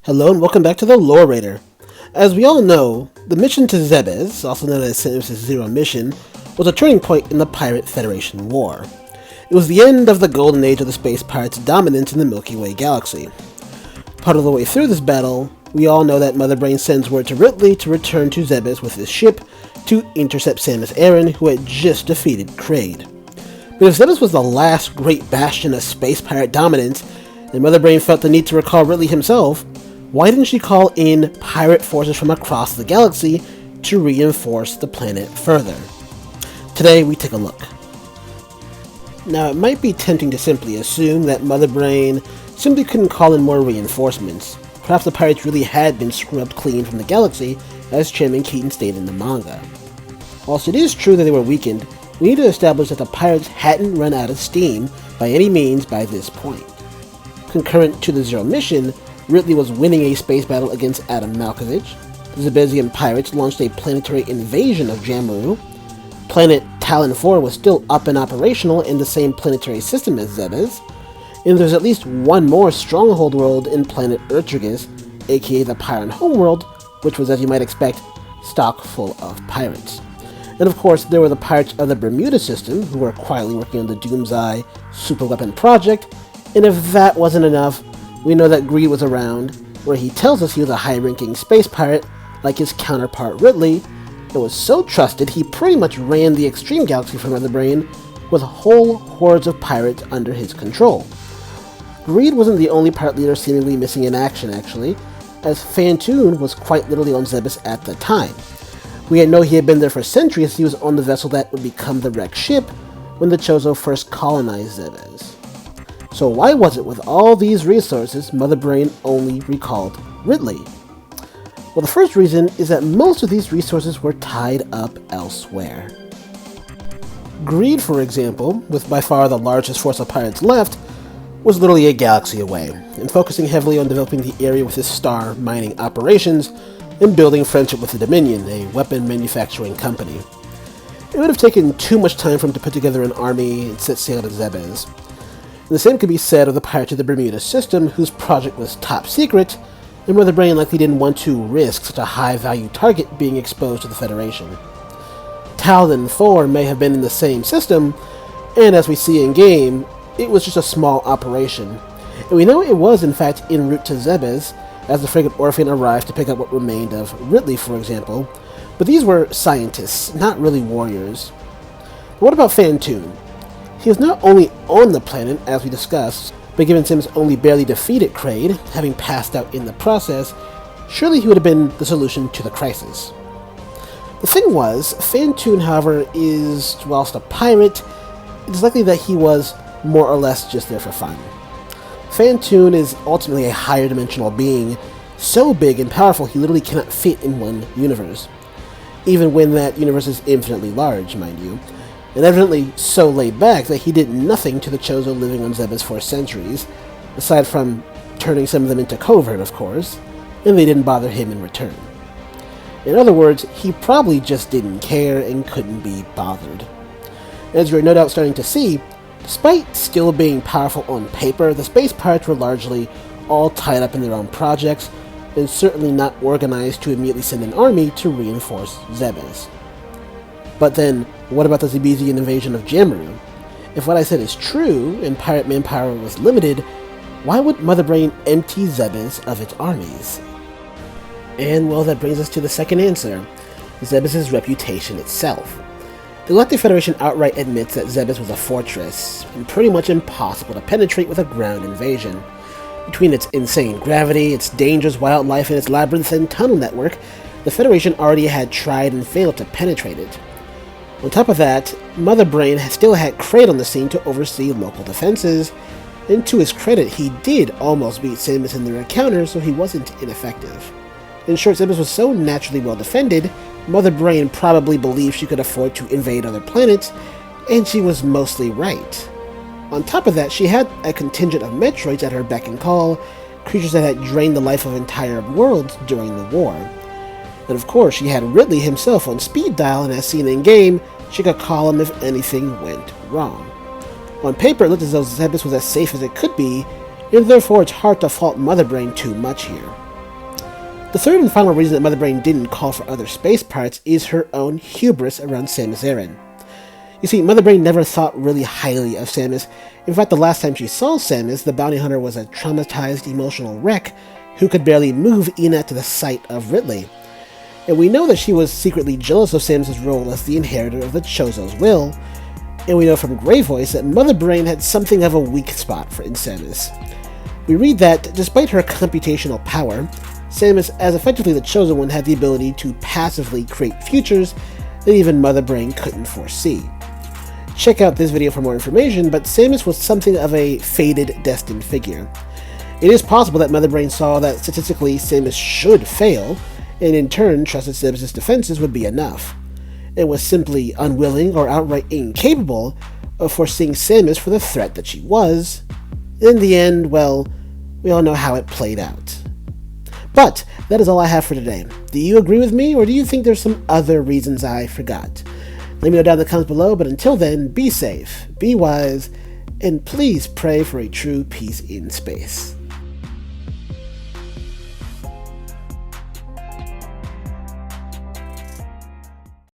Hello and welcome back to the Lore Raider. As we all know, the mission to Zebes, also known as Samus Zero Mission, was a turning point in the Pirate Federation War. It was the end of the golden age of the space pirates' dominance in the Milky Way galaxy. Part of the way through this battle, we all know that Mother Brain sends word to Ridley to return to Zebes with his ship to intercept Samus Aran, who had just defeated Kraid. But if Zebes was the last great bastion of space pirate dominance, and Mother Brain felt the need to recall Ridley himself, why didn't she call in pirate forces from across the galaxy to reinforce the planet further? Today we take a look. Now it might be tempting to simply assume that Mother Brain simply couldn't call in more reinforcements. Perhaps the pirates really had been scrubbed clean from the galaxy, as Chairman Keaton stated in the manga. Whilst it is true that they were weakened, we need to establish that the pirates hadn't run out of steam by any means by this point. Concurrent to the Zero Mission, Ridley was winning a space battle against Adam Malkovich. The Zebesian pirates launched a planetary invasion of Jamuru. Planet Talon 4 was still up and operational in the same planetary system as Zebes. And there's at least one more stronghold world in planet Ertrigus, aka the Pyron homeworld, which was, as you might expect, stock full of pirates. And of course, there were the pirates of the Bermuda system, who were quietly working on the Doomsday superweapon project, and if that wasn't enough, we know that Greed was around, where he tells us he was a high-ranking space pirate, like his counterpart Ridley, and was so trusted he pretty much ran the Extreme Galaxy for Mother Brain, with whole hordes of pirates under his control. Greed wasn't the only pirate leader seemingly missing in action, actually, as Fantoon was quite literally on Zebes at the time. We had known he had been there for centuries. He was on the vessel that would become the wrecked ship when the Chozo first colonized Zebes. So why was it, with all these resources, Mother Brain only recalled Ridley? Well, the first reason is that most of these resources were tied up elsewhere. Greed, for example, with by far the largest force of pirates left, was literally a galaxy away, and focusing heavily on developing the area with his star mining operations and building friendship with the Dominion, a weapon manufacturing company. It would have taken too much time for him to put together an army and set sail to Zebes. And the same could be said of the pirates of the Bermuda system, whose project was top secret, and Mother Brain likely didn't want to risk such a high-value target being exposed to the Federation. Talon 4 may have been in the same system, and as we see in-game, it was just a small operation. And we know it was in fact en route to Zebes, as the frigate Orphan arrived to pick up what remained of Ridley, for example, but these were scientists, not really warriors. But what about Fantoon? He was not only on the planet, as we discussed, but given Sims only barely defeated Kraid, having passed out in the process, surely he would have been the solution to the crisis. The thing was, Fantoon, however, is, whilst a pirate, it is likely that he was more or less just there for fun. Fantoon is ultimately a higher dimensional being, so big and powerful he literally cannot fit in one universe. Even when that universe is infinitely large, mind you. And evidently so laid back that he did nothing to the Chozo living on Zebes for centuries, aside from turning some of them into covert, of course, and they didn't bother him in return. In other words, he probably just didn't care and couldn't be bothered. As you're no doubt starting to see, despite still being powerful on paper, the space pirates were largely all tied up in their own projects, and certainly not organized to immediately send an army to reinforce Zebes. But then, what about the Zebesian invasion of Jamuru? If what I said is true, and pirate manpower was limited, why would Mother Brain empty Zebes of its armies? And well, that brings us to the second answer, Zebes' reputation itself. The Galactic Federation outright admits that Zebes was a fortress, and pretty much impossible to penetrate with a ground invasion. Between its insane gravity, its dangerous wildlife, and its labyrinthine tunnel network, the Federation already had tried and failed to penetrate it. On top of that, Mother Brain still had Kraid on the scene to oversee local defenses, and to his credit, he did almost beat Samus in their encounter, so he wasn't ineffective. In short, Zebes was so naturally well defended, Mother Brain probably believed she could afford to invade other planets, and she was mostly right. On top of that, she had a contingent of Metroids at her beck and call, creatures that had drained the life of entire worlds during the war. And of course, she had Ridley himself on speed dial, and as seen in-game, she could call him if anything went wrong. On paper, it looked as though Zebes was as safe as it could be, and therefore it's hard to fault Mother Brain too much here. The third and final reason that Mother Brain didn't call for other space pirates is her own hubris around Samus Aran. You see, Mother Brain never thought really highly of Samus. In fact, the last time she saw Samus, the bounty hunter was a traumatized emotional wreck who could barely move even at the sight of Ridley. And we know that she was secretly jealous of Samus' role as the inheritor of the Chozo's will, and we know from Grey Voice that Mother Brain had something of a weak spot for Samus. We read that, despite her computational power, Samus, as effectively the Chosen One, had the ability to passively create futures that even Mother Brain couldn't foresee. Check out this video for more information, but Samus was something of a fated, destined figure. It is possible that Mother Brain saw that statistically Samus should fail, and in turn trusted Samus' defenses would be enough, and was simply unwilling or outright incapable of foreseeing Samus for the threat that she was. In the end, well, we all know how it played out. But that is all I have for today. Do you agree with me, or do you think there's some other reasons I forgot? Let me know down in the comments below, but until then, be safe, be wise, and please pray for a true peace in space.